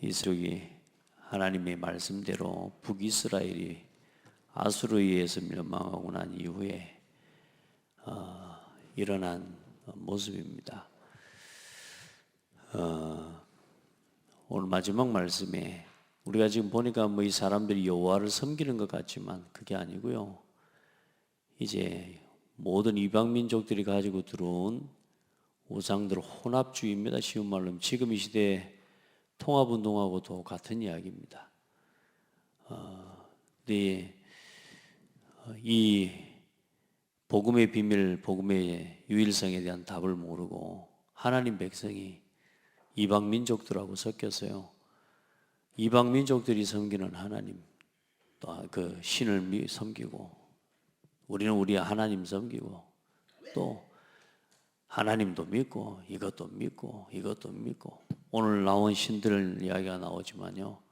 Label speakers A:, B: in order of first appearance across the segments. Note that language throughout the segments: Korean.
A: 이스라엘이 하나님의 말씀대로 북이스라엘이 아수르에 의해서 멸망하고 난 이후에 일어난 모습입니다. 오늘 마지막 말씀에 우리가 지금 보니까 이 사람들이 여호와를 섬기는 것 같지만 그게 아니고요. 이제 모든 이방 민족들이 가지고 들어온 우상들 혼합주의입니다. 쉬운 말로 지금 이 시대에 통합운동하고도 같은 이야기입니다. 근데 이 복음의 비밀, 복음의 유일성에 대한 답을 모르고 하나님 백성이 이방 민족들하고 섞였어요. 이방 민족들이 섬기는 하나님, 또 그 신을 섬기고 우리는 우리 하나님 섬기고 또 하나님도 믿고 이것도 믿고 이것도 믿고 오늘 나온 신들 이야기가 나오지만요.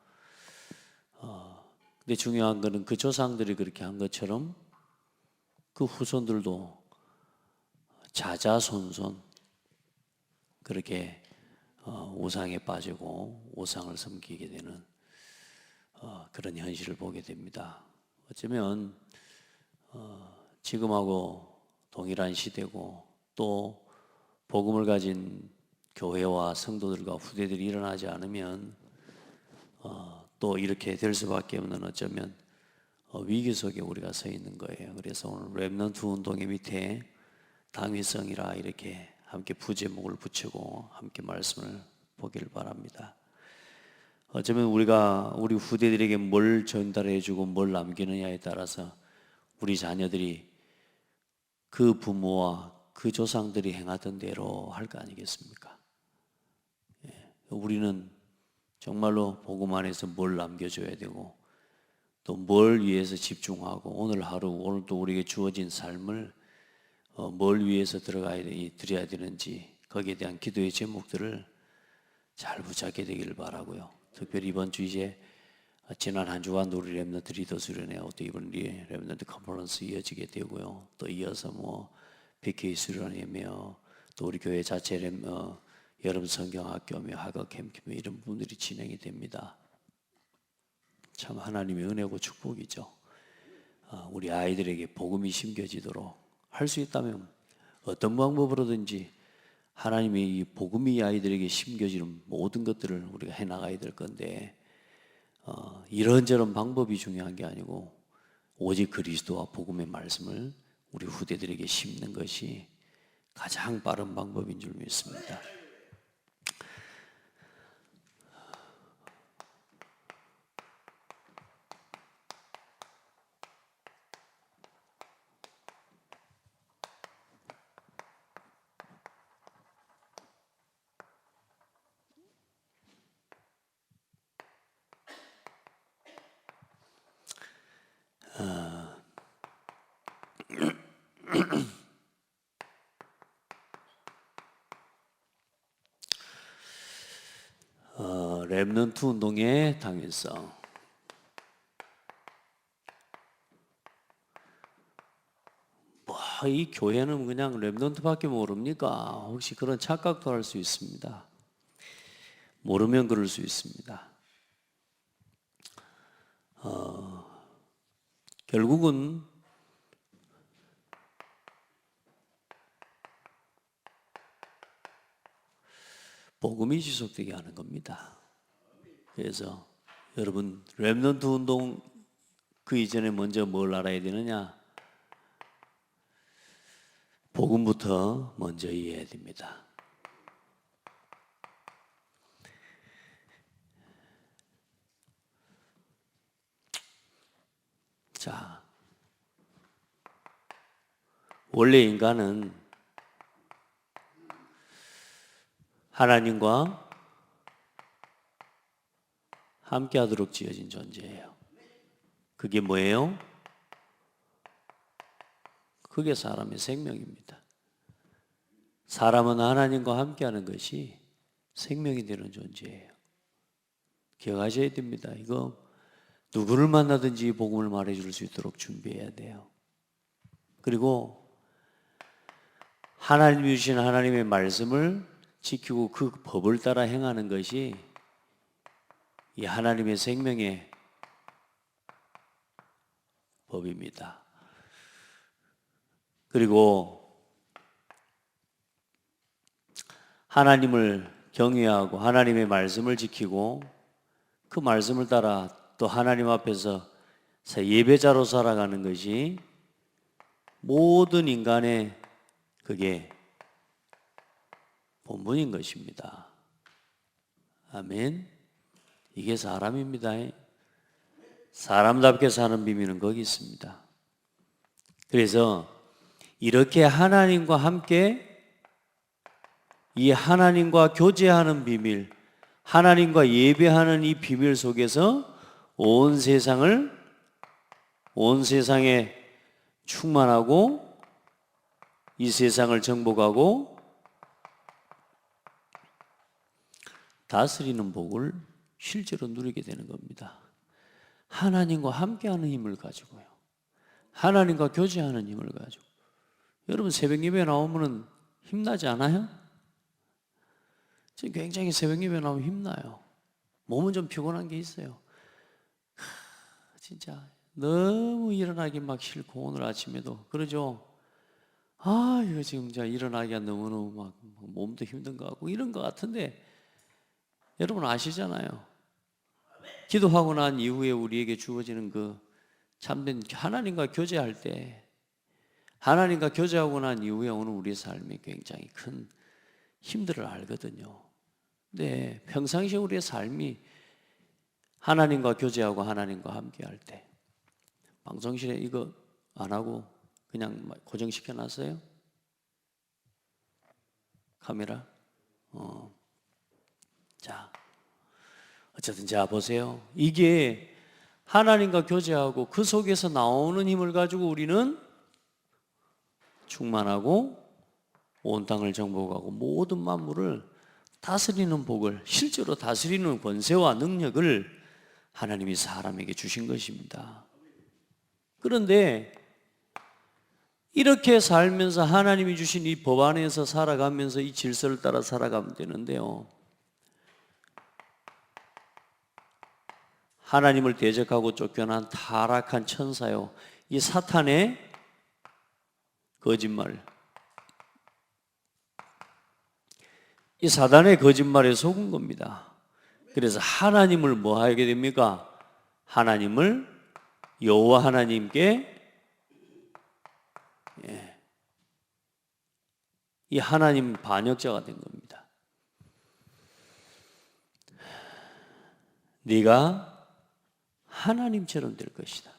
A: 근데 중요한 거는 그 조상들이 그렇게 한 것처럼 그 후손들도 자자손손 그렇게 우상에 빠지고 우상을 섬기게 되는 그런 현실을 보게 됩니다. 어쩌면 지금하고 동일한 시대고 또 복음을 가진 교회와 성도들과 후대들이 일어나지 않으면 또 이렇게 될 수밖에 없는 어쩌면 위기 속에 우리가 서 있는 거예요. 그래서 오늘 렘넌트 운동의 밑에 당위성이라 이렇게 함께 부제목을 붙이고 함께 말씀을 보기를 바랍니다. 어쩌면 우리가 우리 후대들에게 뭘 전달해주고 뭘 남기느냐에 따라서 우리 자녀들이 그 부모와 그 조상들이 행하던 대로 할 거 아니겠습니까? 우리는 정말로 복음 안에서 뭘 남겨줘야 되고 또 뭘 위해서 집중하고 오늘 하루 오늘 또 우리에게 주어진 삶을 뭘 위해서 드려야 되는지 거기에 대한 기도의 제목들을 잘 붙잡게 되기를 바라고요. 특별히 이번 주 이제 지난 한 주간도 우리 렘넌트 리더 수련회하고 또 이번 렘넌트 컨퍼런스 이어지게 되고요. 또 이어서 PK 수련회며 또 우리 교회 자체 여름 성경학교며 학업 캠프며 이런 분들이 진행이 됩니다. 참 하나님의 은혜고 축복이죠. 우리 아이들에게 복음이 심겨지도록 할 수 있다면 어떤 방법으로든지 하나님의 이 복음이 아이들에게 심겨지는 모든 것들을 우리가 해나가야 될 건데 이런저런 방법이 중요한 게 아니고 오직 그리스도와 복음의 말씀을 우리 후대들에게 심는 것이 가장 빠른 방법인 줄 믿습니다. 렘넌트 운동의 당위성. 이 교회는 그냥 렘넌트밖에 모릅니까? 혹시 그런 착각도 할 수 있습니다. 모르면 그럴 수 있습니다. 결국은 복음이 지속되게 하는 겁니다. 그래서 여러분 렘넌트 운동 그 이전에 먼저 뭘 알아야 되느냐? 복음부터 먼저 이해해야 됩니다. 자, 원래 인간은 하나님과 함께 하도록 지어진 존재예요. 그게 뭐예요? 그게 사람의 생명입니다. 사람은 하나님과 함께 하는 것이 생명이 되는 존재예요. 기억하셔야 됩니다. 이거 누구를 만나든지 복음을 말해줄 수 있도록 준비해야 돼요. 그리고 하나님이 주신 하나님의 말씀을 지키고 그 법을 따라 행하는 것이 이 하나님의 생명의 법입니다. 그리고 하나님을 경외하고 하나님의 말씀을 지키고 그 말씀을 따라 또 하나님 앞에서 예배자로 살아가는 것이 모든 인간의 그게 본분인 것입니다. 아멘. 이게 사람입니다. 사람답게 사는 비밀은 거기 있습니다. 그래서 이렇게 하나님과 함께 이 하나님과 교제하는 비밀, 하나님과 예배하는 이 비밀 속에서 온 세상에 충만하고 이 세상을 정복하고 다스리는 복을 실제로 누리게 되는 겁니다. 하나님과 함께하는 힘을 가지고요. 하나님과 교제하는 힘을 가지고. 여러분 새벽 예배 나오면 힘나지 않아요? 지금 굉장히 새벽 예배 나오면 힘나요. 몸은 좀 피곤한 게 있어요. 진짜 너무 일어나기 막 싫고 오늘 아침에도 그러죠. 이거 지금 일어나기가 너무너무 막 몸도 힘든 것 같고 이런 것 같은데 여러분 아시잖아요. 기도하고 난 이후에 우리에게 주어지는 그 참된 하나님과 교제할 때 하나님과 교제하고 난 이후에 오는 우리의 삶이 굉장히 큰 힘들을 알거든요. 네, 평상시에 우리의 삶이 하나님과 교제하고 하나님과 함께 할 때 방송실에 이거 안 하고 그냥 고정시켜 놨어요? 카메라? 자, 어쨌든 자 보세요. 이게 하나님과 교제하고 그 속에서 나오는 힘을 가지고 우리는 충만하고 온 땅을 정복하고 모든 만물을 다스리는 복을 실제로 다스리는 권세와 능력을 하나님이 사람에게 주신 것입니다. 그런데 이렇게 살면서 하나님이 주신 이 법 안에서 살아가면서 이 질서를 따라 살아가면 되는데요. 하나님을 대적하고 쫓겨난 타락한 천사요. 이 사탄의 거짓말, 이 사단의 거짓말에 속은 겁니다. 그래서 하나님을 뭐 하게 됩니까? 하나님을 여호와 하나님께 이 하나님 반역자가 된 겁니다. 네가 하나님처럼 될 것이다.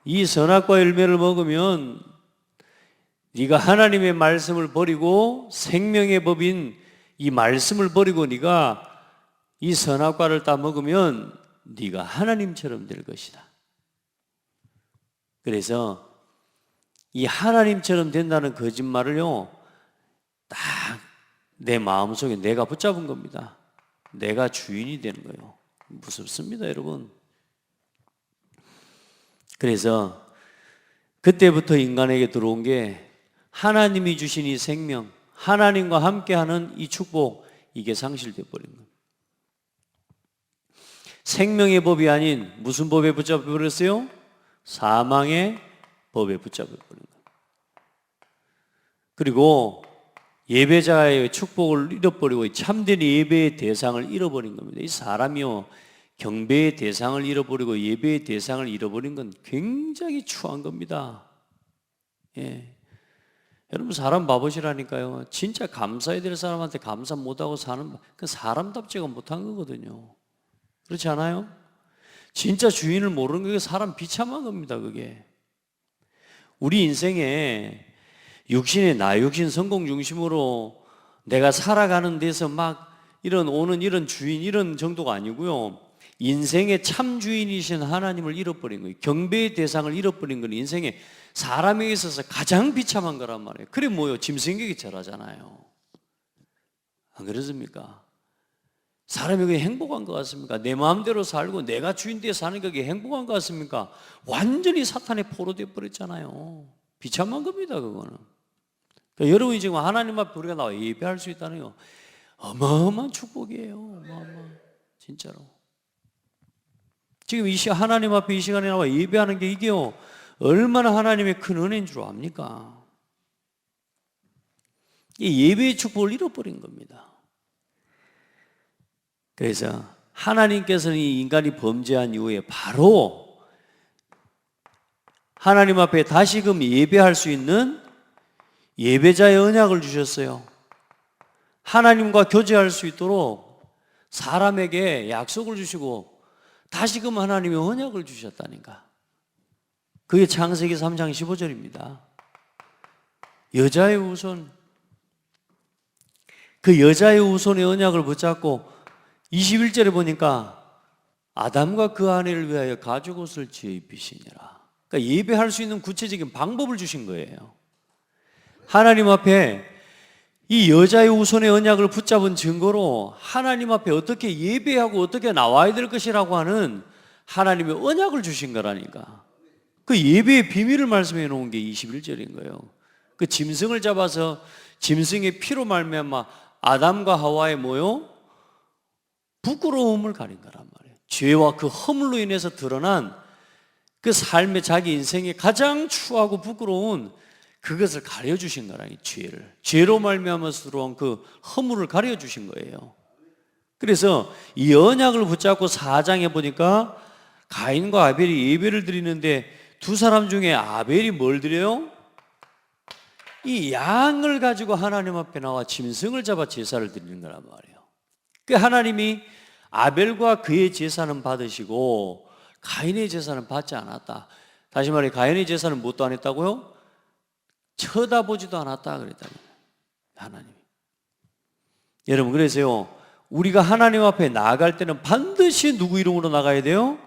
A: 이 선악과 열매를 먹으면 네가 하나님의 말씀을 버리고 생명의 법인 이 말씀을 버리고 네가 이 선악과를 따 먹으면 네가 하나님처럼 될 것이다. 그래서 이 하나님처럼 된다는 거짓말을요 딱 내 마음속에 내가 붙잡은 겁니다. 내가 주인이 되는 거예요. 무섭습니다, 여러분. 그래서 그때부터 인간에게 들어온 게 하나님이 주신 이 생명, 하나님과 함께하는 이 축복, 이게 상실되어 버린 거예요. 생명의 법이 아닌 무슨 법에 붙잡혀 버렸어요? 사망의 법에 붙잡혀 버린 거예요. 그리고 예배자의 축복을 잃어버리고 참된 예배의 대상을 잃어버린 겁니다. 이 사람이요 경배의 대상을 잃어버리고 예배의 대상을 잃어버린 건 굉장히 추한 겁니다. 예. 여러분 사람 바보시라니까요. 진짜 감사해야 될 사람한테 감사 못하고 사는 그 사람답지가 못한 거거든요. 그렇지 않아요? 진짜 주인을 모르는 게 사람 비참한 겁니다. 그게 우리 인생에 육신의 나 육신 성공 중심으로 내가 살아가는 데서 막 오는 이런 주인 이런 정도가 아니고요. 인생의 참 주인이신 하나님을 잃어버린 거예요. 경배의 대상을 잃어버린 건 인생에 사람에게 있어서 가장 비참한 거란 말이에요. 그래 뭐요? 짐승에게 절하잖아요. 안 그렇습니까? 사람이 그게 행복한 것 같습니까? 내 마음대로 살고 내가 주인되어 사는 게 행복한 것 같습니까? 완전히 사탄의 포로 되어버렸잖아요. 비참한 겁니다, 그거는. 그러니까 여러분이 지금 하나님 앞에 우리가 나와 예배할 수 있다는 거 어마어마한 축복이에요. 어마어마한. 진짜로. 지금 하나님 앞에 이 시간에 나와 예배하는 게 이게요, 얼마나 하나님의 큰 은혜인 줄 압니까? 이 예배의 축복을 잃어버린 겁니다. 그래서 하나님께서는 이 인간이 범죄한 이후에 바로 하나님 앞에 다시금 예배할 수 있는 예배자의 언약을 주셨어요. 하나님과 교제할 수 있도록 사람에게 약속을 주시고 다시금 하나님의 언약을 주셨다니까. 그게 창세기 3장 15절입니다. 여자의 후손, 그 여자의 후손의 언약을 붙잡고 21절에 보니까 아담과 그 아내를 위하여 가죽옷을 지어 입히시니라. 그러니까 예배할 수 있는 구체적인 방법을 주신 거예요. 하나님 앞에 이 여자의 후손의 언약을 붙잡은 증거로 하나님 앞에 어떻게 예배하고 어떻게 나와야 될 것이라고 하는 하나님의 언약을 주신 거라니까. 그 예배의 비밀을 말씀해 놓은 게 21절인 거예요. 그 짐승을 잡아서 짐승의 피로 말미암아 아담과 하와의 뭐요? 부끄러움을 가린 거란 말이에요. 죄와 그 허물로 인해서 드러난 그 삶의 자기 인생의 가장 추하고 부끄러운 그것을 가려주신 거라니. 죄로 말미암아서 들어온 그 허물을 가려주신 거예요. 그래서 이 언약을 붙잡고 4장에 보니까 가인과 아벨이 예배를 드리는데 두 사람 중에 아벨이 뭘 드려요? 이 양을 가지고 하나님 앞에 나와 짐승을 잡아 제사를 드리는 거란 말이에요. 그 하나님이 아벨과 그의 제사는 받으시고 가인의 제사는 받지 않았다. 다시 말해 가인의 제사는 뭣도 안 했다고요? 쳐다보지도 않았다 그랬다는 거예요. 하나님이. 여러분, 그래서요, 우리가 하나님 앞에 나아갈 때는 반드시 누구 이름으로 나가야 돼요?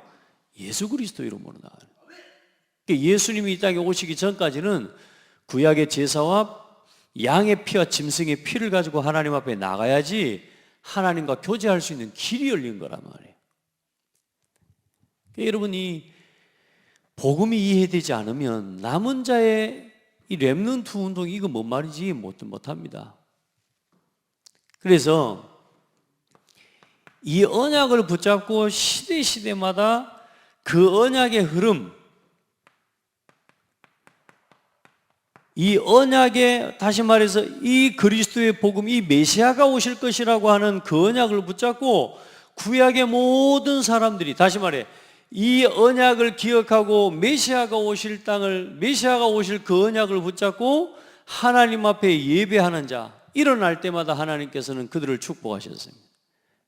A: 예수 그리스도 이름으로 나가야 돼요. 예수님이 이 땅에 오시기 전까지는 구약의 제사와 양의 피와 짐승의 피를 가지고 하나님 앞에 나가야지 하나님과 교제할 수 있는 길이 열린 거란 말이에요. 여러분이 복음이 이해되지 않으면 남은 자의 이 렘넌트 운동이 이거 뭔 말인지 못합니다. 그래서 이 언약을 붙잡고 시대마다 그 언약의 흐름, 이 언약의, 다시 말해서 이 그리스도의 복음, 이 메시아가 오실 것이라고 하는 그 언약을 붙잡고 구약의 모든 사람들이, 다시 말해 이 언약을 기억하고 메시아가 오실 그 언약을 붙잡고 하나님 앞에 예배하는 자, 일어날 때마다 하나님께서는 그들을 축복하셨습니다.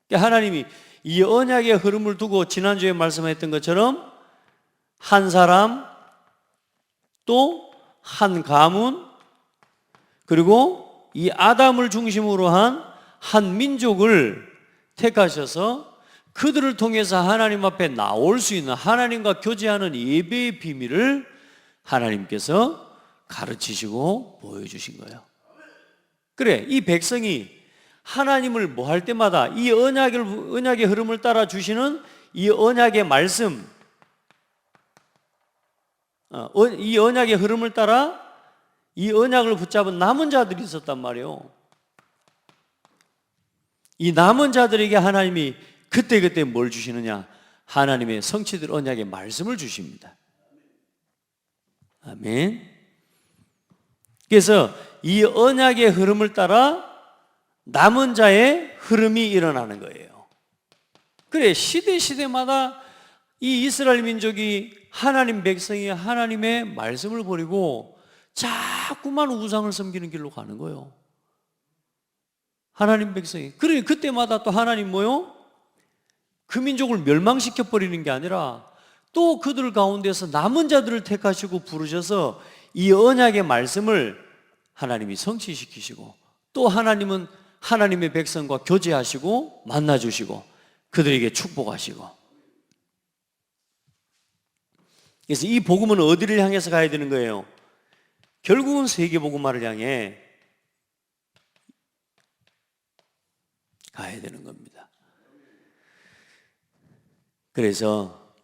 A: 그러니까 하나님이 이 언약의 흐름을 두고 지난주에 말씀했던 것처럼 한 사람, 또 한 가문, 그리고 이 아담을 중심으로 한 민족을 택하셔서 그들을 통해서 하나님 앞에 나올 수 있는, 하나님과 교제하는 예배의 비밀을 하나님께서 가르치시고 보여주신 거예요. 그래, 이 백성이 하나님을 뭐 할 때마다 이 언약의 흐름을 따라 주시는 이 언약의 말씀, 이 언약의 흐름을 따라 이 언약을 붙잡은 남은 자들이 있었단 말이에요. 이 남은 자들에게 하나님이 그때 뭘 주시느냐? 하나님의 성취될 언약의 말씀을 주십니다. 아멘. 그래서 이 언약의 흐름을 따라 남은 자의 흐름이 일어나는 거예요. 그래, 시대마다 이 이스라엘 민족이, 하나님 백성이 하나님의 말씀을 버리고 자꾸만 우상을 섬기는 길로 가는 거예요. 하나님 백성이. 그래, 그때마다 또 하나님 뭐요? 그 민족을 멸망시켜 버리는 게 아니라 또 그들 가운데서 남은 자들을 택하시고 부르셔서 이 언약의 말씀을 하나님이 성취시키시고, 또 하나님은 하나님의 백성과 교제하시고 만나주시고 그들에게 축복하시고. 그래서 이 복음은 어디를 향해서 가야 되는 거예요? 결국은 세계복음화를 향해 가야 되는 겁니다. 그래서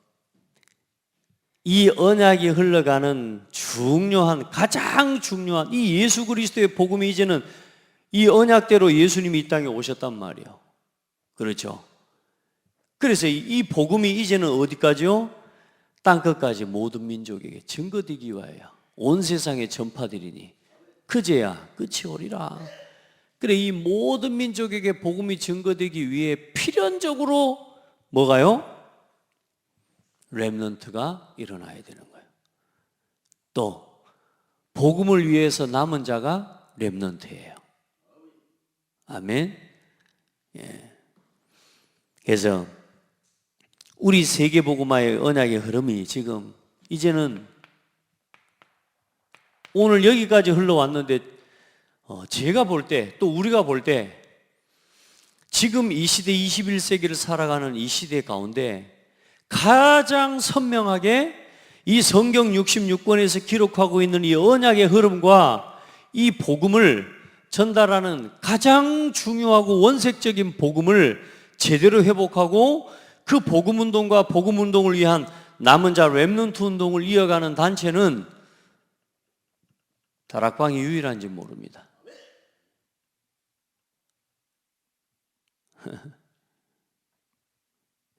A: 이 언약이 흘러가는 가장 중요한 이 예수 그리스도의 복음이 이제는 이 언약대로 예수님이 이 땅에 오셨단 말이에요. 그렇죠? 그래서 이 복음이 이제는 어디까지요? 땅끝까지 모든 민족에게 증거되기 위하여 온 세상에 전파되리니 그제야 끝이 오리라. 그래, 이 모든 민족에게 복음이 증거되기 위해 필연적으로 뭐가요? 렘넌트가 일어나야 되는 거예요. 또 복음을 위해서 남은 자가 렘넌트예요. 아멘. 예. 그래서 우리 세계복음화의 언약의 흐름이 지금 이제는 오늘 여기까지 흘러왔는데 제가 볼 때 또 우리가 볼 때 지금 이 시대 21세기를 살아가는 이 시대 가운데 가장 선명하게 이 성경 66권에서 기록하고 있는 이 언약의 흐름과 이 복음을 전달하는 가장 중요하고 원색적인 복음을 제대로 회복하고 그 복음 운동과 복음 운동을 위한 남은 자 렘넌트 운동을 이어가는 단체는 다락방이 유일한지 모릅니다.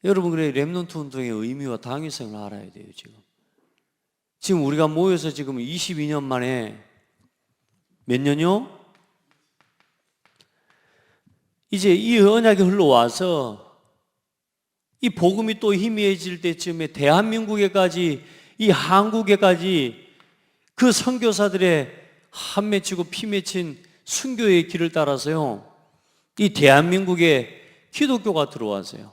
A: 여러분, 그래, 렘넌트 운동의 의미와 당위성을 알아야 돼요. 지금 우리가 모여서 지금 22년 만에 몇 년요? 이제 이 언약이 흘러와서 이 복음이 또 희미해질 때쯤에 대한민국에까지, 이 한국에까지 그 선교사들의 한 맺히고 피 맺힌 순교의 길을 따라서요, 이 대한민국에 기독교가 들어왔어요.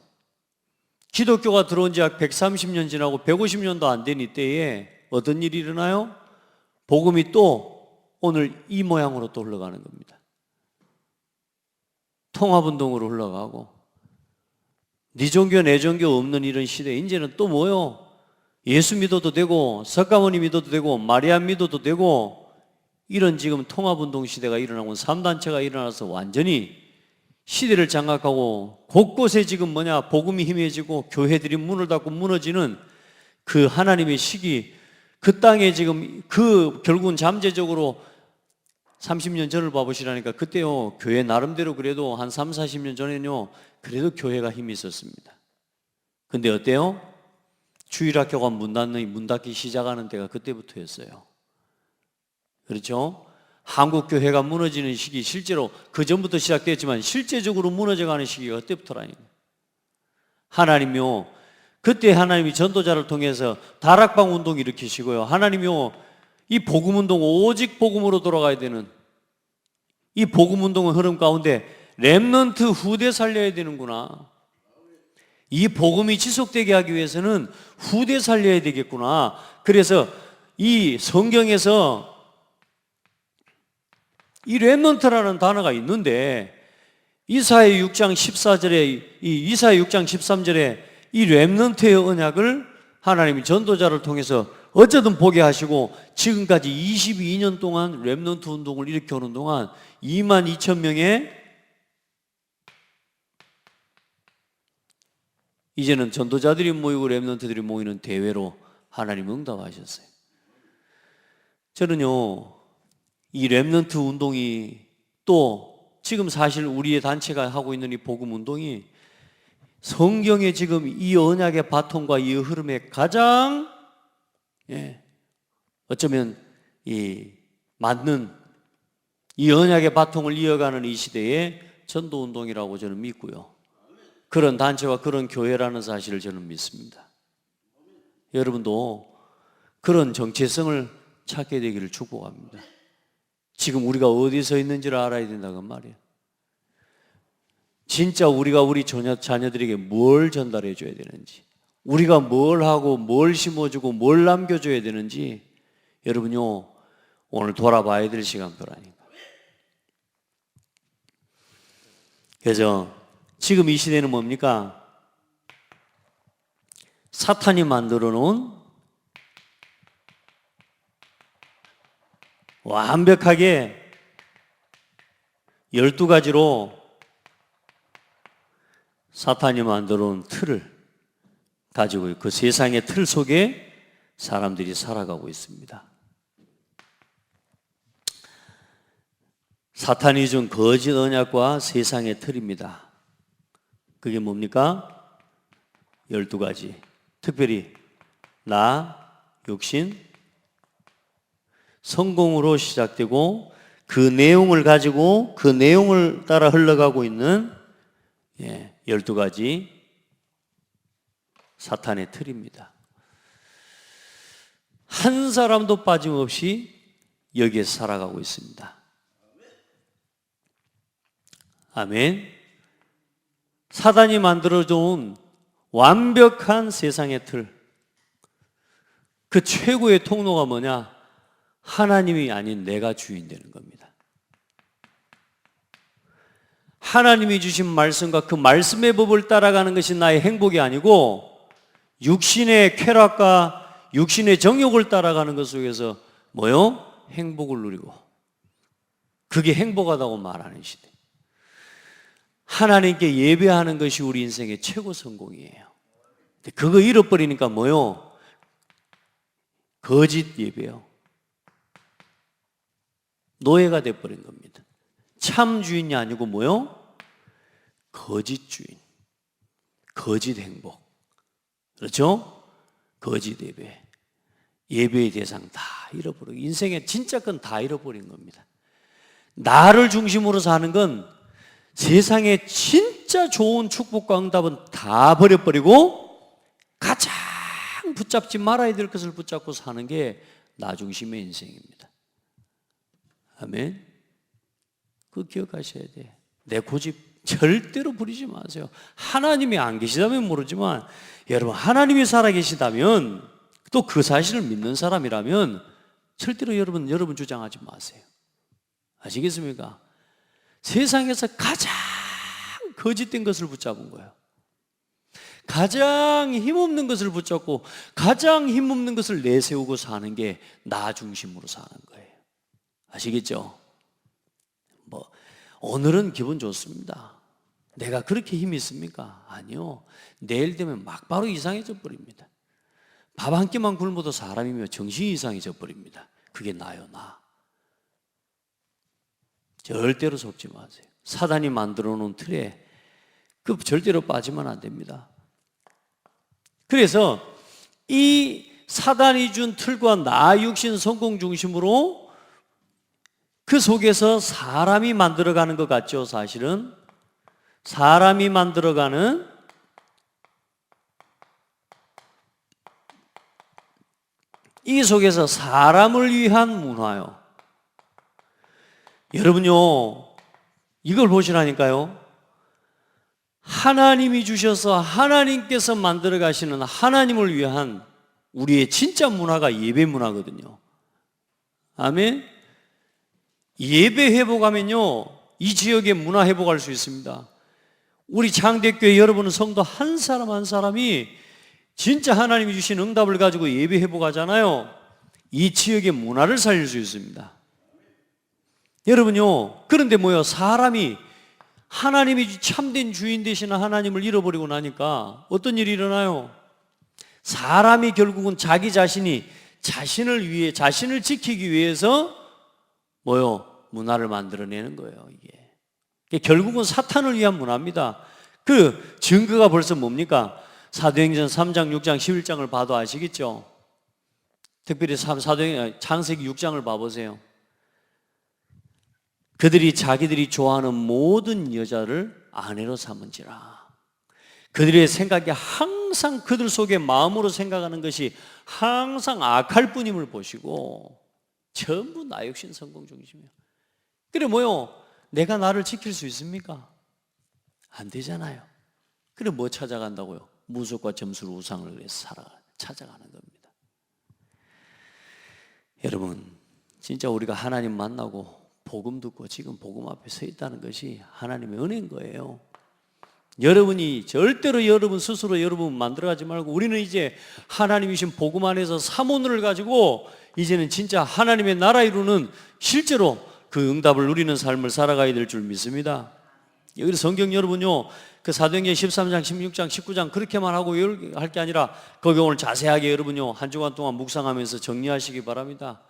A: 기독교가 들어온 지 약 130년 지나고 150년도 안 된 이때에 어떤 일이 일어나요? 복음이 또 오늘 이 모양으로 또 흘러가는 겁니다. 통합운동으로 흘러가고, 네 종교 내 종교 없는 이런 시대에 이제는 또 뭐요? 예수 믿어도 되고 석가모니 믿어도 되고 마리아 믿어도 되고, 이런 지금 통합운동 시대가 일어나고 3단체가 일어나서 완전히 시대를 장악하고 곳곳에 지금 복음이 희미해지고 교회들이 문을 닫고 무너지는 그 하나님의 시기, 그 땅에 지금 그 결국은 잠재적으로 30년 전을 봐보시라니까 그때요, 교회 나름대로 그래도 한 3, 40년 전에는요, 그래도 교회가 힘이 있었습니다. 근데 어때요? 주일학교가 문 닫기 시작하는 때가 그때부터였어요. 그렇죠? 한국 교회가 무너지는 시기, 실제로 그 전부터 시작됐지만 실제적으로 무너져가는 시기가 그때부터라니까요. 하나님이요, 그때 하나님이 전도자를 통해서 다락방 운동 일으키시고요, 하나님이요, 이 복음 운동, 오직 복음으로 돌아가야 되는 이 복음 운동의 흐름 가운데 렘넌트 후대 살려야 되는구나. 이 복음이 지속되게 하기 위해서는 후대 살려야 되겠구나. 그래서 이 성경에서 이 렘넌트라는 단어가 있는데, 이사야 6장 14절에 이사야 6장 13절에 이 렘넌트의 언약을 하나님이 전도자를 통해서 어쨌든 보게 하시고, 지금까지 22년 동안 렘넌트 운동을 일으켜오는 동안 22,000명의 이제는 전도자들이 모이고 렘넌트들이 모이는 대회로 하나님 응답하셨어요. 저는요, 이 렘넌트 운동이 또 지금 사실 우리의 단체가 하고 있는 이 복음 운동이 성경의 지금 이 언약의 바통과 이 흐름에 가장 어쩌면 이 맞는 이 언약의 바통을 이어가는 이 시대의 전도 운동이라고 저는 믿고요, 그런 단체와 그런 교회라는 사실을 저는 믿습니다. 여러분도 그런 정체성을 찾게 되기를 축복합니다. 지금 우리가 어디에 서 있는지를 알아야 된다고 말이에요. 진짜 우리가 우리 자녀들에게 뭘 전달해 줘야 되는지, 우리가 뭘 하고 뭘 심어주고 뭘 남겨줘야 되는지 여러분요, 오늘 돌아봐야 될 시간표라니까. 그래서 지금 이 시대는 뭡니까? 사탄이 만들어 놓은 완벽하게 12가지로 사탄이 만들어 놓은 틀을 가지고 그 세상의 틀 속에 사람들이 살아가고 있습니다. 사탄이 준 거짓 언약과 세상의 틀입니다. 그게 뭡니까? 12가지. 특별히 나, 육신, 성공으로 시작되고 그 내용을 가지고 그 내용을 따라 흘러가고 있는 12가지 사탄의 틀입니다. 한 사람도 빠짐없이 여기에서 살아가고 있습니다. 아멘. 사단이 만들어준 완벽한 세상의 틀, 그 최고의 통로가 뭐냐? 하나님이 아닌 내가 주인 되는 겁니다. 하나님이 주신 말씀과 그 말씀의 법을 따라가는 것이 나의 행복이 아니고 육신의 쾌락과 육신의 정욕을 따라가는 것 속에서 뭐요? 행복을 누리고, 그게 행복하다고 말하는 시대. 하나님께 예배하는 것이 우리 인생의 최고 성공이에요. 근데 그거 잃어버리니까 뭐요? 거짓 예배요. 노예가 돼버린 겁니다. 참 주인이 아니고 뭐요? 거짓 주인, 거짓 행복. 그렇죠? 거짓 예배. 예배의 대상 다 잃어버리고, 인생의 진짜 건 다 잃어버린 겁니다. 나를 중심으로 사는 건 세상에 진짜 좋은 축복과 응답은 다 버려버리고 가장 붙잡지 말아야 될 것을 붙잡고 사는 게 나 중심의 인생입니다. 아멘. 그거 기억하셔야 돼요. 내 고집 절대로 부리지 마세요. 하나님이 안 계시다면 모르지만 여러분, 하나님이 살아계시다면, 또 그 사실을 믿는 사람이라면 절대로 여러분 주장하지 마세요. 아시겠습니까? 세상에서 가장 거짓된 것을 붙잡은 거예요. 가장 힘없는 것을 붙잡고 가장 힘없는 것을 내세우고 사는 게 나 중심으로 사는 거예요. 아시겠죠? 오늘은 기분 좋습니다. 내가 그렇게 힘이 있습니까? 아니요. 내일 되면 막바로 이상해져 버립니다. 밥 한 끼만 굶어도 사람이며 정신이 이상해져 버립니다. 그게 나요, 나. 절대로 속지 마세요. 사단이 만들어 놓은 틀에 그 절대로 빠지면 안 됩니다. 그래서 이 사단이 준 틀과 나 육신 성공 중심으로 그 속에서 사람이 만들어가는 것 같죠. 사실은 사람이 만들어가는 이 속에서 사람을 위한 문화요. 여러분요, 이걸 보시라니까요. 하나님이 주셔서 하나님께서 만들어 가시는 하나님을 위한 우리의 진짜 문화가 예배 문화거든요. 아멘. 예배 회복하면요, 이 지역의 문화 회복할 수 있습니다. 우리 장대교회 여러분은 성도 한 사람 한 사람이 진짜 하나님이 주신 응답을 가지고 예배 회복하잖아요. 이 지역의 문화를 살릴 수 있습니다. 여러분요, 그런데 뭐요? 사람이 하나님이 참된 주인 되시는 하나님을 잃어버리고 나니까 어떤 일이 일어나요? 사람이 결국은 자기 자신이 자신을 위해, 자신을 지키기 위해서 뭐요? 문화를 만들어내는 거예요. 이게 결국은 사탄을 위한 문화입니다. 그 증거가 벌써 뭡니까? 사도행전 3장, 6장, 11장을 봐도 아시겠죠? 특별히 창세기 6장을 봐보세요. 그들이 자기들이 좋아하는 모든 여자를 아내로 삼은지라. 그들의 생각이 항상 그들 속에 마음으로 생각하는 것이 항상 악할 뿐임을 보시고 전부 나 육신 성공 중심이에요. 그래 뭐요? 내가 나를 지킬 수 있습니까? 안 되잖아요. 그래 뭐 찾아간다고요? 무속과 점수를 우상을 위해서 찾아가는 겁니다. 여러분, 진짜 우리가 하나님 만나고 복음 듣고 지금 복음 앞에 서 있다는 것이 하나님의 은혜인 거예요. 여러분이 절대로 여러분 스스로 여러분 만들어가지 말고, 우리는 이제 하나님이신 복음 안에서 사모를 가지고 이제는 진짜 하나님의 나라 이루는 실제로 그 응답을 누리는 삶을 살아가야 될 줄 믿습니다. 여기서 성경 여러분요, 그 사도행전 13장, 16장, 19장 그렇게만 하고 할 게 아니라 거기 오늘 자세하게 여러분요 한 주간 동안 묵상하면서 정리하시기 바랍니다.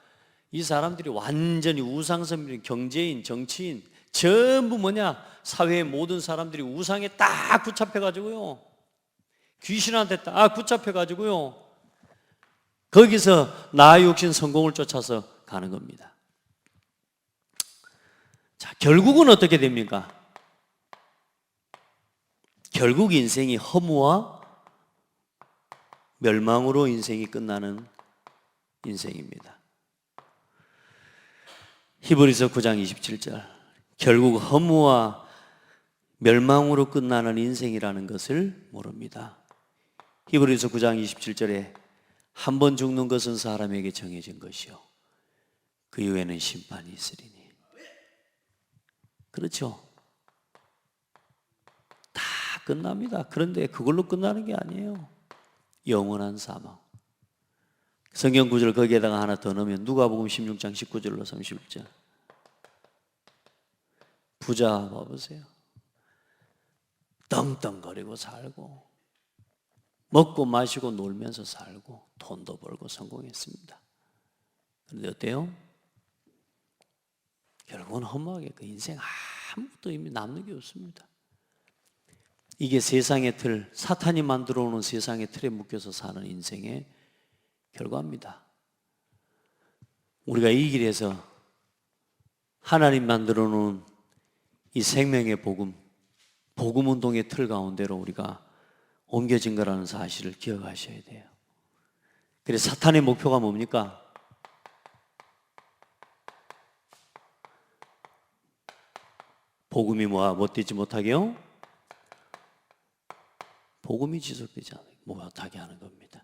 A: 이 사람들이 완전히 우상숭배인 경제인, 정치인, 전부 뭐냐? 사회의 모든 사람들이 우상에 딱 붙잡혀가지고요. 귀신한테 딱 붙잡혀가지고요. 거기서 나 욕심 성공을 쫓아서 가는 겁니다. 자, 결국은 어떻게 됩니까? 결국 인생이 허무와 멸망으로 인생이 끝나는 인생입니다. 히브리서 9장 27절. 결국 허무와 멸망으로 끝나는 인생이라는 것을 모릅니다. 히브리서 9장 27절에 한 번 죽는 것은 사람에게 정해진 것이요 그 이후에는 심판이 있으리니. 그렇죠? 다 끝납니다. 그런데 그걸로 끝나는 게 아니에요. 영원한 사망. 성경 구절 거기에다가 하나 더 넣으면 누가복음 16장 19절로 31절. 부자 봐보세요. 떵떵거리고 살고 먹고 마시고 놀면서 살고 돈도 벌고 성공했습니다. 그런데 어때요? 결국은 허무하게 그 인생 아무것도 이미 남는 게 없습니다. 이게 세상의 틀, 사탄이 만들어 오는 세상의 틀에 묶여서 사는 인생의 결과입니다. 우리가 이 길에서 하나님 만들어 놓은 이 생명의 복음, 복음 운동의 틀 가운데로 우리가 옮겨진 거라는 사실을 기억하셔야 돼요. 그래서 사탄의 목표가 뭡니까? 복음이 못 되지 못하게요? 복음이 지속되지 못하게 하는 겁니다.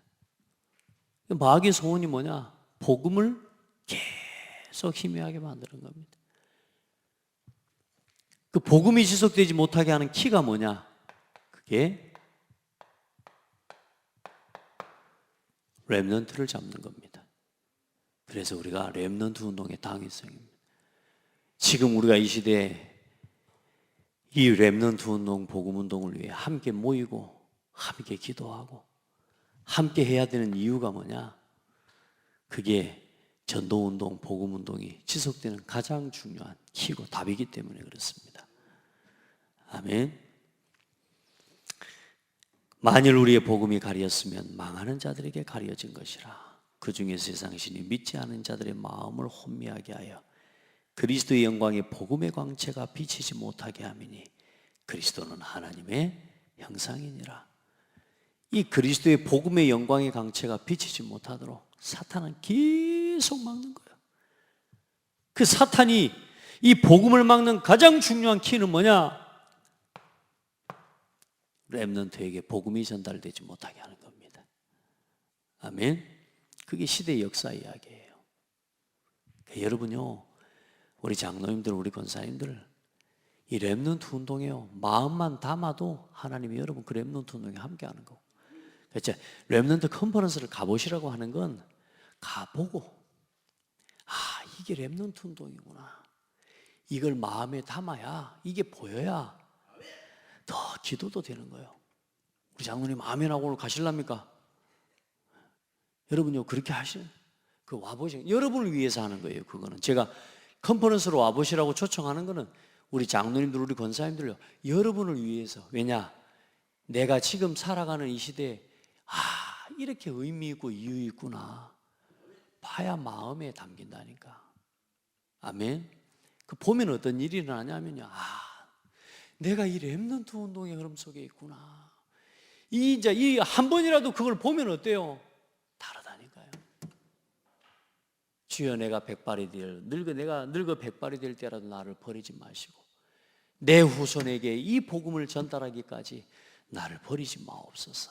A: 마귀의 소원이 뭐냐? 복음을 계속 희미하게 만드는 겁니다. 그 복음이 지속되지 못하게 하는 키가 뭐냐? 그게 렘넌트를 잡는 겁니다. 그래서 우리가 렘넌트 운동의 당위성입니다. 지금 우리가 이 시대에 이 렘넌트 운동, 복음 운동을 위해 함께 모이고 함께 기도하고 함께 해야 되는 이유가 뭐냐? 그게 전도 운동, 복음 운동이 지속되는 가장 중요한 키고 답이기 때문에 그렇습니다. 아멘. 만일 우리의 복음이 가렸으면 망하는 자들에게 가려진 것이라. 그 중에 세상 신이 믿지 않은 자들의 마음을 혼미하게 하여 그리스도의 영광의 복음의 광채가 비치지 못하게 함이니 그리스도는 하나님의 형상이니라. 이 그리스도의 복음의 영광의 광채가 비치지 못하도록 사탄은 계속 막는 거예요. 그 사탄이 이 복음을 막는 가장 중요한 키는 뭐냐? 렘넌트에게 복음이 전달되지 못하게 하는 겁니다. 아멘. 그게 시대의 역사 이야기예요. 여러분요, 우리 장로님들, 우리 권사님들, 이 렘넌트 운동에요, 마음만 담아도 하나님이 여러분 그 렘넌트 운동에 함께하는 거고. 그렇죠? 렘넌트 컨퍼런스를 가보시라고 하는 건 가보고, 이게 렘넌트 운동이구나, 이걸 마음에 담아야, 이게 보여야 더 기도도 되는 거예요. 우리 장로님 아멘하고 오늘 가실랍니까? 여러분요, 그렇게 그 와보시는, 여러분을 위해서 하는 거예요. 그거는 제가 컨퍼런스로 와보시라고 초청하는 거는 우리 장로님들, 우리 권사님들요, 여러분을 위해서. 왜냐? 내가 지금 살아가는 이 시대에 이렇게 의미 있고 이유 있구나 봐야 마음에 담긴다니까. 아멘. 그 보면 어떤 일이 일어나냐면요, 내가 이 렘넌트 운동의 흐름 속에 있구나. 이제 이 한 번이라도 그걸 보면 어때요? 다르다니까요. 주여, 내가 늙어 백발이 될 때라도 나를 버리지 마시고 내 후손에게 이 복음을 전달하기까지 나를 버리지 마옵소서.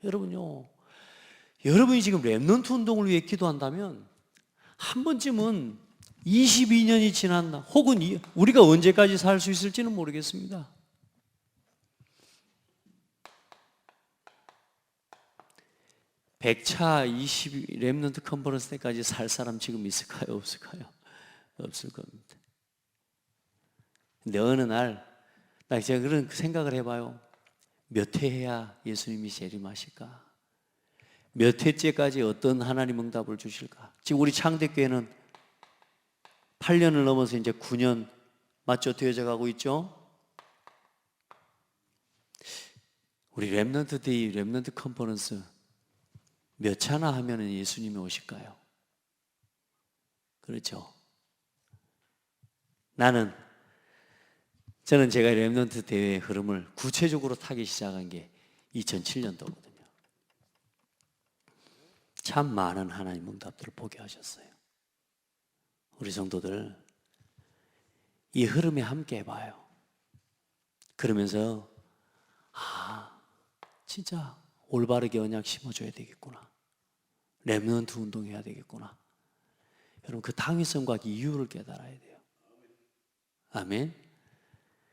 A: 여러분요, 여러분이 지금 렘넌트 운동을 위해 기도한다면 한 번쯤은 22년이 지났나, 혹은 우리가 언제까지 살 수 있을지는 모르겠습니다. 백차 20 렘넌트 컨퍼런스 때까지 살 사람 지금 있을까요? 없을까요? 없을 겁니다. 근데 어느 날 제가 그런 생각을 해봐요. 몇 회 해야 예수님이 재림하실까? 몇 회째까지 어떤 하나님 응답을 주실까? 지금 우리 창대교회는 8년을 넘어서 이제 9년 맞죠? 되어져 가고 있죠? 우리 렘넌트 데이, 렘넌트 컨퍼런스 몇 차나 하면은 예수님이 오실까요? 그렇죠? 저는 제가 렘넌트 대회의 흐름을 구체적으로 타기 시작한 게 2007년도거든요. 참 많은 하나님 응답들을 보게 하셨어요. 우리 성도들 이 흐름에 함께 해봐요. 그러면서 진짜 올바르게 언약 심어줘야 되겠구나. 렘넌트 운동해야 되겠구나. 여러분 그 당위성과 이유를 깨달아야 돼요. 아멘.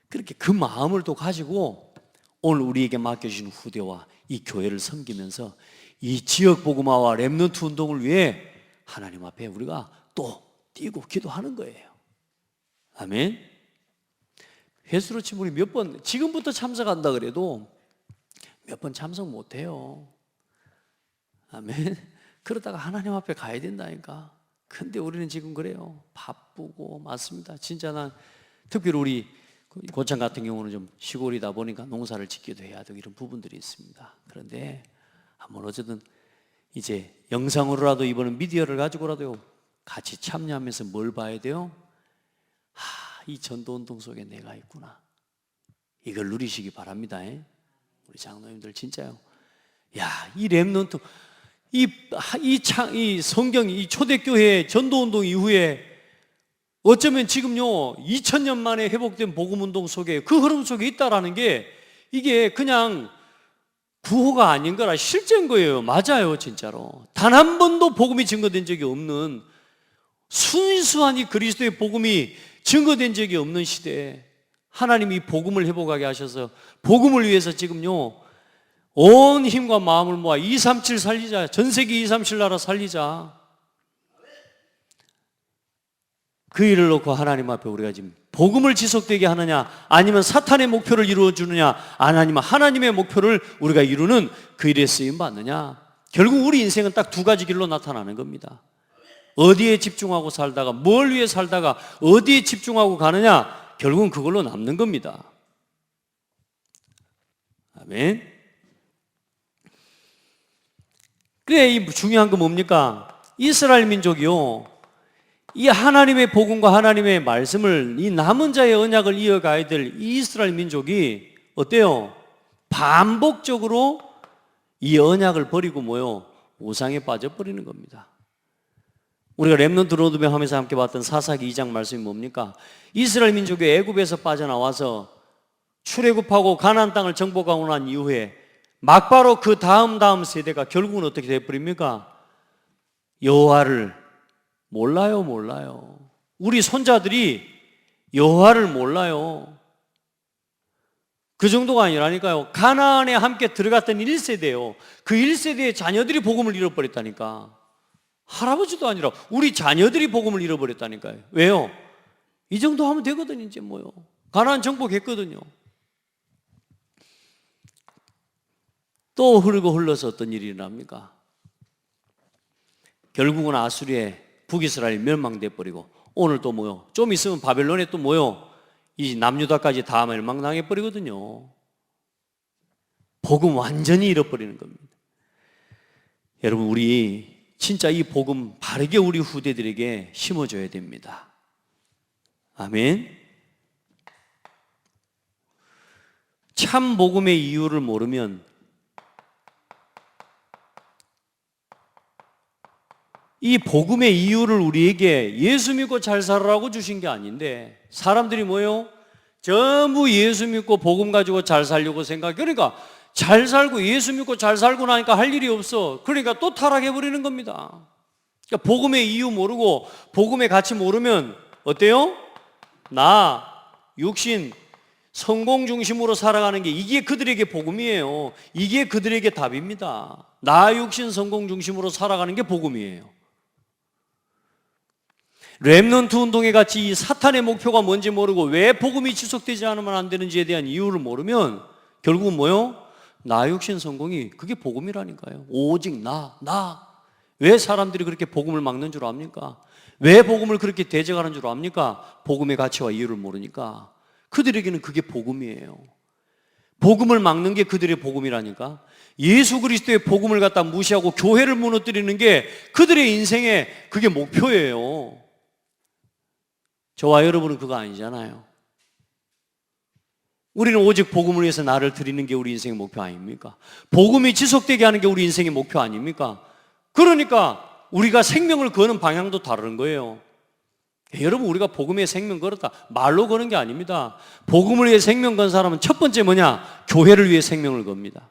A: 그렇게 그 마음을 또 가지고 오늘 우리에게 맡겨주신 후대와 이 교회를 섬기면서 이 지역 복음화와 렘넌트 운동을 위해 하나님 앞에 우리가 또 뛰고 기도하는 거예요. 아멘. 횟수로 치면 우리 몇 번 지금부터 참석한다 그래도 몇 번 참석 못해요. 아멘. 그러다가 하나님 앞에 가야 된다니까. 근데 우리는 지금 그래요. 바쁘고 맞습니다. 진짜 난 특별히 우리 고창 같은 경우는 좀 시골이다 보니까 농사를 짓기도 해야 되고 이런 부분들이 있습니다. 그런데 한번 어쨌든 이제 영상으로라도 이번엔 미디어를 가지고라도 같이 참여하면서 뭘 봐야 돼요? 이 전도운동 속에 내가 있구나. 이걸 누리시기 바랍니다. 우리 장로님들 진짜요. 이 렘넌트 이 성경 이 초대교회 전도운동 이후에 어쩌면 지금요 2000년 만에 회복된 복음운동 속에 그 흐름 속에 있다라는 게 이게 그냥 구호가 아닌 거라 실제인 거예요. 맞아요. 진짜로 단 한 번도 복음이 증거된 적이 없는 순수한 이 그리스도의 복음이 증거된 적이 없는 시대에 하나님이 복음을 회복하게 하셔서 복음을 위해서 지금요 온 힘과 마음을 모아 237 살리자. 전 세계 237 나라 살리자. 그 일을 놓고 하나님 앞에 우리가 지금 복음을 지속되게 하느냐 아니면 사탄의 목표를 이루어주느냐 아니면 하나님의 목표를 우리가 이루는 그 일에 쓰임받느냐. 결국 우리 인생은 딱 두 가지 길로 나타나는 겁니다. 어디에 집중하고 살다가 뭘 위해 살다가 어디에 집중하고 가느냐 결국은 그걸로 남는 겁니다. 아멘. 그래 이 중요한 거 뭡니까? 이스라엘 민족이요 이 하나님의 복음과 하나님의 말씀을 이 남은 자의 언약을 이어가야 될 이 이스라엘 민족이 어때요? 반복적으로 이 언약을 버리고 우상에 빠져버리는 겁니다. 우리가 렘넌트 로드맵 하면서 함께 봤던 사사기 2장 말씀이 뭡니까? 이스라엘 민족이 애굽에서 빠져나와서 출애굽하고 가나안 땅을 정복하고 난 이후에 막바로 그 다음 세대가 결국은 어떻게 되어버립니까? 여호와를 몰라요. 우리 손자들이 여호와를 몰라요. 그 정도가 아니라니까요. 가나안에 함께 들어갔던 1세대요. 그 1세대의 자녀들이 복음을 잃어버렸다니까. 할아버지도 아니라 우리 자녀들이 복음을 잃어버렸다니까요. 왜요? 이 정도 하면 되거든요. 이제 가나안 정복했거든요. 또 흘러서 어떤 일이 일어납니까? 결국은 아수리에 북이스라엘이 멸망돼 버리고 오늘 또 좀 있으면 바벨론에 또 이 남유다까지 다 멸망당해 버리거든요. 복음 완전히 잃어버리는 겁니다. 여러분 우리 진짜 이 복음 바르게 우리 후대들에게 심어줘야 됩니다. 아멘. 참 복음의 이유를 모르면 이 복음의 이유를 우리에게 예수 믿고 잘 살아라고 주신 게 아닌데 사람들이 전부 예수 믿고 복음 가지고 잘 살려고 생각해. 그러니까 잘 살고 예수 믿고 잘 살고 나니까 할 일이 없어. 그러니까 또 타락해버리는 겁니다. 그러니까 복음의 이유 모르고 복음의 가치 모르면 어때요? 나, 육신, 성공 중심으로 살아가는 게 이게 그들에게 복음이에요. 이게 그들에게 답입니다. 나, 육신, 성공 중심으로 살아가는 게 복음이에요. 렘넌트 운동에 같이 이 사탄의 목표가 뭔지 모르고 왜 복음이 지속되지 않으면 안 되는지에 대한 이유를 모르면 결국은 나 육신 성공이 그게 복음이라니까요. 오직 나. 왜 사람들이 그렇게 복음을 막는 줄 압니까? 왜 복음을 그렇게 대적하는 줄 압니까? 복음의 가치와 이유를 모르니까. 그들에게는 그게 복음이에요. 복음을 막는 게 그들의 복음이라니까. 예수 그리스도의 복음을 갖다 무시하고 교회를 무너뜨리는 게 그들의 인생의 그게 목표예요. 저와 여러분은 그거 아니잖아요. 우리는 오직 복음을 위해서 나를 드리는 게 우리 인생의 목표 아닙니까? 복음이 지속되게 하는 게 우리 인생의 목표 아닙니까? 그러니까 우리가 생명을 거는 방향도 다른 거예요. 여러분, 우리가 복음의 생명 걸었다 말로 거는 게 아닙니다. 복음을 위해 생명 건 사람은 첫 번째 뭐냐? 교회를 위해 생명을 겁니다.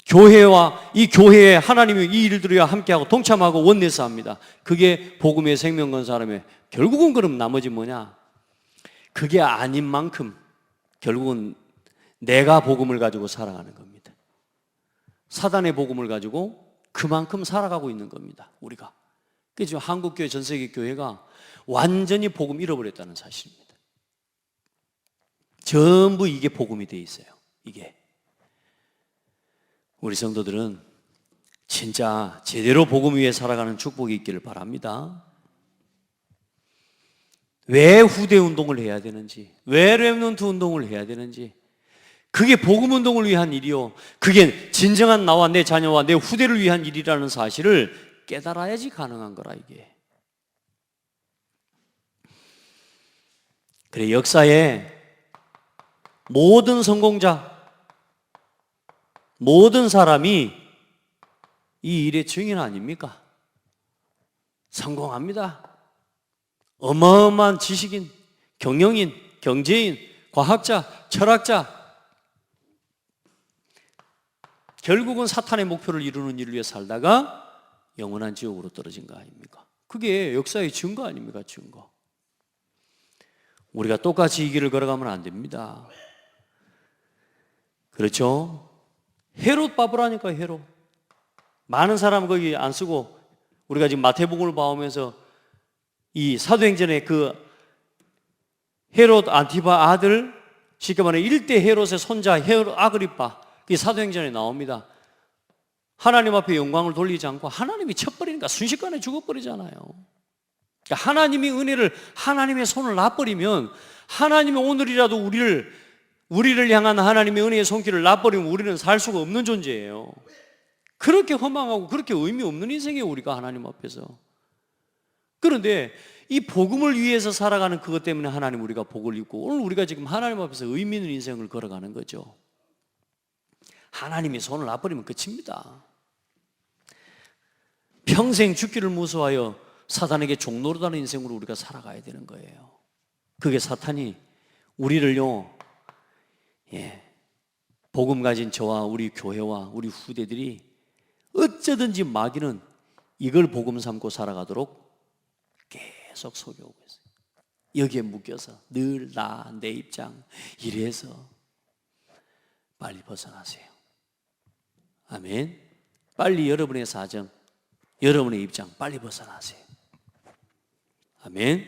A: 교회와 이 교회에 하나님이 이 일들과 함께하고 동참하고 원내서 합니다. 그게 복음의 생명 건 사람의 결국은 그럼 나머지 뭐냐? 그게 아닌 만큼 결국은 내가 복음을 가지고 살아가는 겁니다. 사단의 복음을 가지고 그만큼 살아가고 있는 겁니다. 우리가. 그래서 한국교회, 전세계 교회가 완전히 복음 잃어버렸다는 사실입니다. 전부 이게 복음이 돼 있어요. 이게. 우리 성도들은 진짜 제대로 복음 위에 살아가는 축복이 있기를 바랍니다. 왜 후대 운동을 해야 되는지, 왜 렘넌트 운동을 해야 되는지, 그게 복음 운동을 위한 일이요, 그게 진정한 나와 내 자녀와 내 후대를 위한 일이라는 사실을 깨달아야지 가능한 거라. 이게 그래, 역사에 모든 성공자, 모든 사람이 이 일의 증인 아닙니까? 성공합니다. 어마어마한 지식인, 경영인, 경제인, 과학자, 철학자, 결국은 사탄의 목표를 이루는 일을 위해 살다가 영원한 지옥으로 떨어진 거 아닙니까? 그게 역사의 증거 아닙니까? 증거. 우리가 똑같이 이 길을 걸어가면 안 됩니다. 그렇죠? 헤롯 바보라니까. 헤롯. 많은 사람 거기 안 쓰고 우리가 지금 마태복음을 봐오면서 이 사도행전에 그 헤롯 안티바 아들, 쉽게 말해 1대 헤롯의 손자 헤롯 아그리파, 이 사도행전에 나옵니다. 하나님 앞에 영광을 돌리지 않고 하나님이 쳐버리니까 순식간에 죽어버리잖아요. 그러니까 하나님이 은혜를, 하나님의 손을 놔버리면, 하나님이 오늘이라도 우리를 향한 하나님의 은혜의 손길을 놔버리면 우리는 살 수가 없는 존재예요. 그렇게 허망하고 그렇게 의미 없는 인생이에요, 우리가 하나님 앞에서. 그런데 이 복음을 위해서 살아가는 그것 때문에 하나님 우리가 복을 입고, 오늘 우리가 지금 하나님 앞에서 의미 있는 인생을 걸어가는 거죠. 하나님이 손을 놔버리면 끝입니다. 평생 죽기를 무서워하여 사단에게 종노릇하는 인생으로 우리가 살아가야 되는 거예요. 그게 사탄이 우리를요, 복음 가진 저와 우리 교회와 우리 후대들이 어쩌든지 마귀는 이걸 복음 삼고 살아가도록 계속 속여오고 있어요. 여기에 묶여서 늘 나, 내 입장 이래서 빨리 벗어나세요. 아멘. 빨리 여러분의 사정, 여러분의 입장 빨리 벗어나세요. 아멘.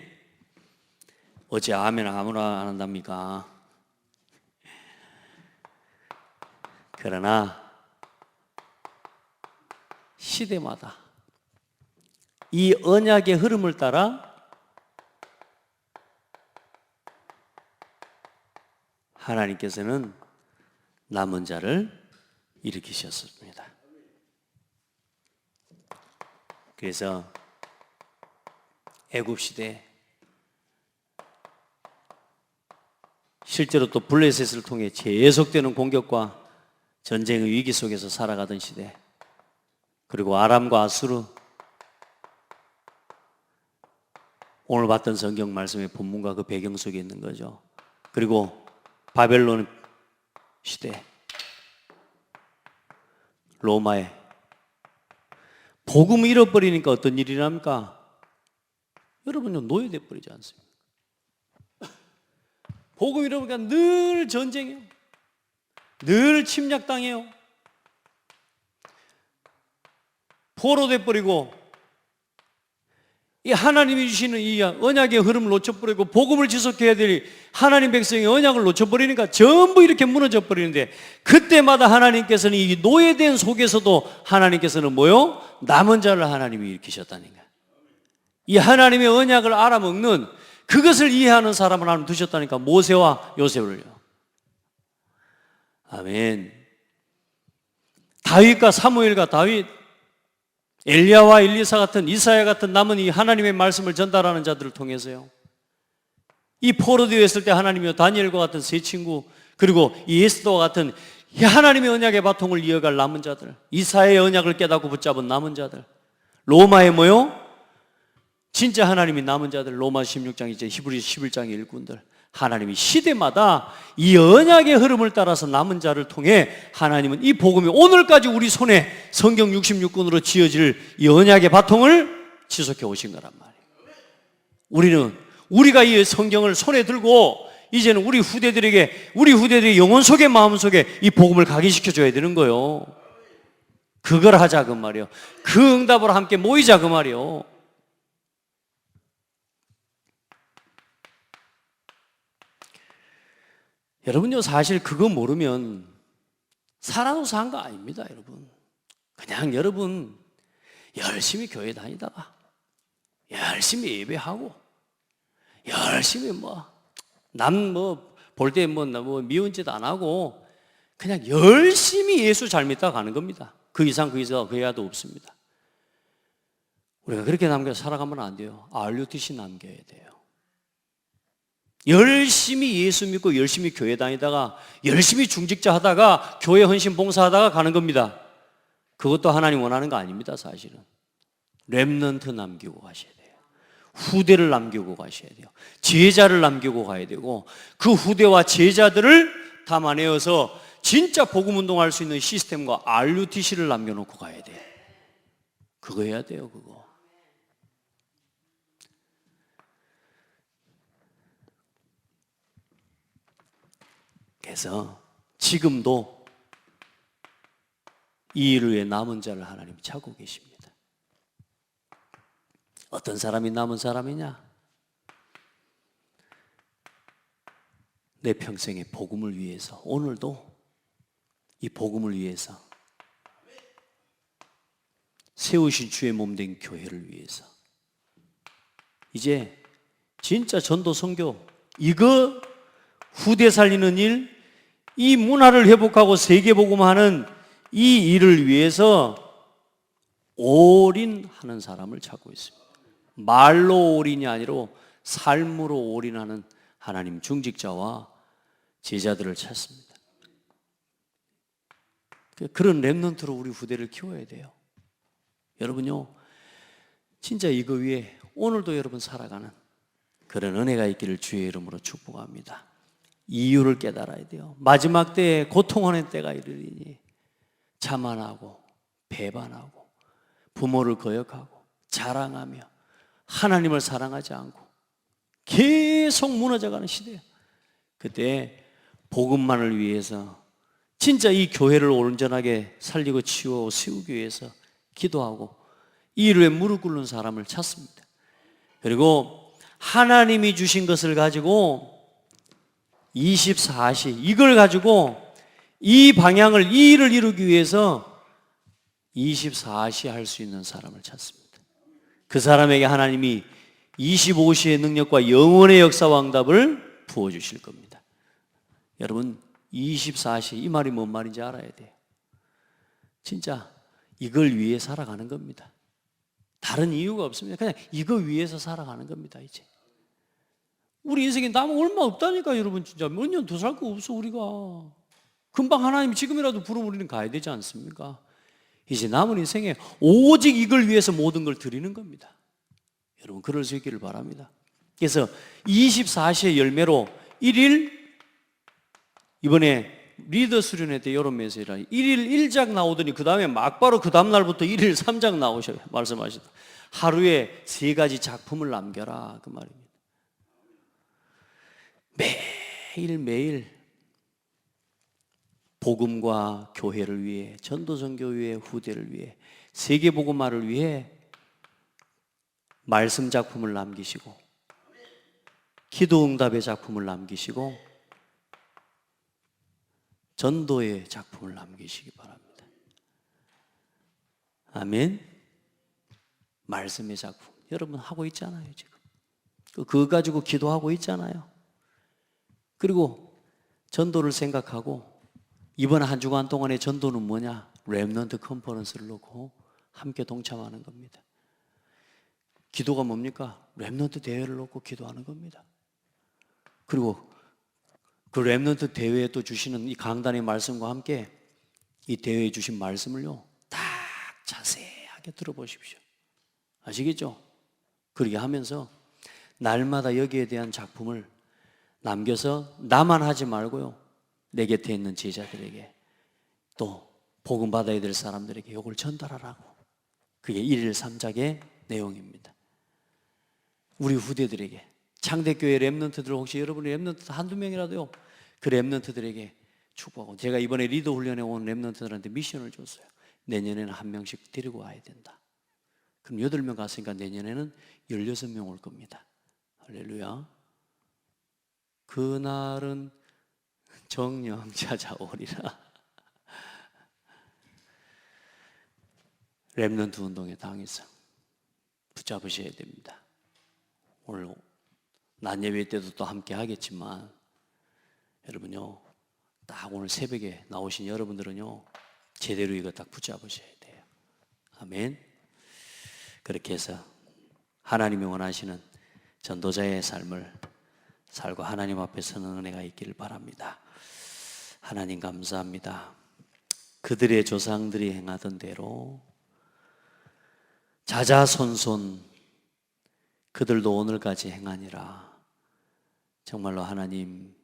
A: 어째 아멘 아무나 안 한답니까? 그러나 시대마다 이 언약의 흐름을 따라 하나님께서는 남은 자를 일으키셨습니다. 그래서 애굽 시대, 실제로 또 블레셋을 통해 계속되는 공격과 전쟁의 위기 속에서 살아가던 시대, 그리고 아람과 아수르, 오늘 봤던 성경 말씀의 본문과 그 배경 속에 있는 거죠. 그리고 바벨론 시대, 로마에 복음을 잃어버리니까 어떤 일이 납니까? 여러분요, 노예돼 버리지 않습니까? 복음 잃어버리니까 늘 전쟁이에요. 늘 침략당해요. 포로돼 버리고 이 하나님이 주시는 이 언약의 흐름을 놓쳐버리고 복음을 지속해야 될 하나님 백성의 언약을 놓쳐버리니까 전부 이렇게 무너져 버리는데, 그때마다 하나님께서는 이 노예된 속에서도 하나님께서는 뭐요? 남은 자를 하나님이 일으키셨다는 거야. 이 하나님의 언약을 알아먹는, 그것을 이해하는 사람을 하나님 두셨다니까, 모세와 요셉을요. 아멘. 다윗과 사무엘과 다윗, 엘리야와 엘리사 같은, 이사야 같은 남은 이 하나님의 말씀을 전달하는 자들을 통해서요, 이 포로되어 있을 때 하나님이요, 다니엘과 같은 세 친구, 그리고 이 에스더와 같은 하나님의 언약의 바통을 이어갈 남은 자들, 이사야의 언약을 깨닫고 붙잡은 남은 자들, 로마의 뭐요? 진짜 하나님이 남은 자들, 로마 16장 이제 히브리서 11장의 일꾼들, 하나님이 시대마다 이 언약의 흐름을 따라서 남은 자를 통해 하나님은 이 복음이 오늘까지 우리 손에 성경 66권으로 지어질 이 언약의 바통을 지속해 오신 거란 말이에요. 우리가 이 성경을 손에 들고 이제는 우리 후대들의 영혼 속에, 마음 속에 이 복음을 각인시켜 줘야 되는 거예요. 그걸 하자 그 말이에요. 그 응답으로 함께 모이자 그 말이에요. 여러분요, 사실 그거 모르면 살아도 산 거 아닙니다, 여러분. 그냥 여러분 열심히 교회 다니다가 열심히 예배하고 열심히 남 볼 때 미운 짓 안 하고 그냥 열심히 예수 잘 믿다 가는 겁니다. 그 이상 그 이하도 없습니다. 우리가 그렇게 남겨 살아가면 안 돼요. RUTC 남겨야 돼요. 열심히 예수 믿고 열심히 교회 다니다가 열심히 중직자 하다가 교회 헌신 봉사하다가 가는 겁니다. 그것도 하나님 원하는 거 아닙니다, 사실은. 렘넌트 남기고 가셔야 돼요. 후대를 남기고 가셔야 돼요. 제자를 남기고 가야 되고, 그 후대와 제자들을 담아내어서 진짜 복음 운동할 수 있는 시스템과 RUTC를 남겨놓고 가야 돼요. 그거 해야 돼요, 그거. 그래서 지금도 이 일 위에 남은 자를 하나님이 찾고 계십니다. 어떤 사람이 남은 사람이냐? 내 평생의 복음을 위해서, 오늘도 이 복음을 위해서 세우신 주의 몸된 교회를 위해서, 이제 진짜 전도 선교, 이거 후대 살리는 일, 이 문화를 회복하고 세계 복음하는 이 일을 위해서 올인하는 사람을 찾고 있습니다. 말로 올인이 아니라 삶으로 올인하는 하나님 중직자와 제자들을 찾습니다. 그런 렘넌트로 우리 후대를 키워야 돼요. 여러분요, 진짜 이거 위에 오늘도 여러분 살아가는 그런 은혜가 있기를 주의 이름으로 축복합니다. 이유를 깨달아야 돼요. 마지막 때에 고통하는 때가 이르리니 자만하고 배반하고 부모를 거역하고 자랑하며 하나님을 사랑하지 않고 계속 무너져가는 시대예요. 그때 복음만을 위해서 진짜 이 교회를 온전하게 살리고 치워 세우기 위해서 기도하고 이 일에 무릎 꿇는 사람을 찾습니다. 그리고 하나님이 주신 것을 가지고 24시 이걸 가지고 이 방향을, 이 일을 이루기 위해서 24시 할 수 있는 사람을 찾습니다. 그 사람에게 하나님이 25시의 능력과 영원의 역사와 응답을 부어주실 겁니다. 여러분 24시, 이 말이 뭔 말인지 알아야 돼요. 진짜 이걸 위해 살아가는 겁니다. 다른 이유가 없습니다. 그냥 이거 위해서 살아가는 겁니다. 이제 우리 인생에 남은 얼마 없다니까. 여러분 진짜 몇 년 더 살 거 없어. 우리가 금방 하나님 지금이라도 부르면 우리는 가야 되지 않습니까? 이제 남은 인생에 오직 이걸 위해서 모든 걸 드리는 겁니다. 여러분 그럴 수 있기를 바랍니다. 그래서 24시의 열매로 1일, 이번에 리더 수련회 때 여름 메시지라 1일 1작 나오더니 그 다음에 막바로 그 다음 날부터 1일 3작 나오셔요. 말씀하시다. 하루에 3가지 작품을 남겨라 그 말입니다. 매일매일 복음과 교회를 위해, 전도선교 위해, 후대를 위해, 세계복음화를 위해 말씀 작품을 남기시고 기도 응답의 작품을 남기시고 전도의 작품을 남기시기 바랍니다. 아멘. 말씀의 작품 여러분 하고 있잖아요. 지금 그거 가지고 기도하고 있잖아요. 그리고 전도를 생각하고 이번 한 주간 동안의 전도는 뭐냐? 렘넌트 컨퍼런스를 놓고 함께 동참하는 겁니다. 기도가 뭡니까? 렘넌트 대회를 놓고 기도하는 겁니다. 그리고 그 렘넌트 대회에 또 주시는 이 강단의 말씀과 함께 이 대회에 주신 말씀을요 다 자세하게 들어보십시오. 아시겠죠? 그렇게 하면서 날마다 여기에 대한 작품을 남겨서 나만 하지 말고요 내 곁에 있는 제자들에게 또 복음 받아야 될 사람들에게 이걸 전달하라고. 그게 1일 3작의 내용입니다. 우리 후대들에게 창대교회 렘넌트들 혹시 여러분이 렘넌트 한두 명이라도요 그 렘넌트들에게 축복하고 제가 이번에 리더 훈련에 온 렘넌트들한테 미션을 줬어요. 내년에는 한 명씩 데리고 와야 된다. 그럼 8명 갔으니까 내년에는 16명 올 겁니다. 할렐루야. 그날은 정령 찾아오리라. 렘넌트 운동의 당위성 붙잡으셔야 됩니다. 오늘 낮 예배 때도 또 함께 하겠지만 여러분요 딱 오늘 새벽에 나오신 여러분들은요 제대로 이거 딱 붙잡으셔야 돼요. 아멘. 그렇게 해서 하나님이 원하시는 전도자의 삶을 살고 하나님 앞에 서는 은혜가 있기를 바랍니다. 하나님 감사합니다. 그들의 조상들이 행하던 대로 자자손손 그들도 오늘까지 행하니라. 정말로 하나님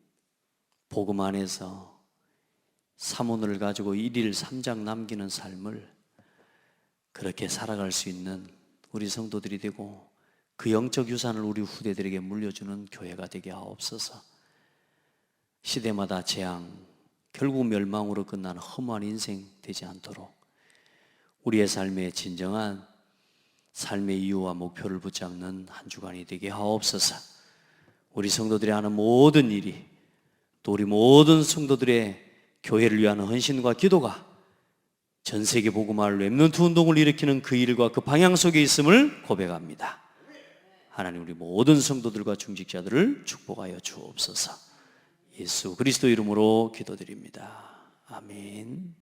A: 복음 안에서 사문을 가지고 1일 3장 남기는 삶을 그렇게 살아갈 수 있는 우리 성도들이 되고 그 영적 유산을 우리 후대들에게 물려주는 교회가 되게 하옵소서. 시대마다 재앙 결국 멸망으로 끝나는 허무한 인생 되지 않도록 우리의 삶에 진정한 삶의 이유와 목표를 붙잡는 한 주간이 되게 하옵소서. 우리 성도들이 하는 모든 일이 또 우리 모든 성도들의 교회를 위한 헌신과 기도가 전 세계 복음화를 렘넌트 운동을 일으키는 그 일과 그 방향 속에 있음을 고백합니다. 하나님 우리 모든 성도들과 중직자들을 축복하여 주옵소서. 예수 그리스도 이름으로 기도드립니다. 아멘.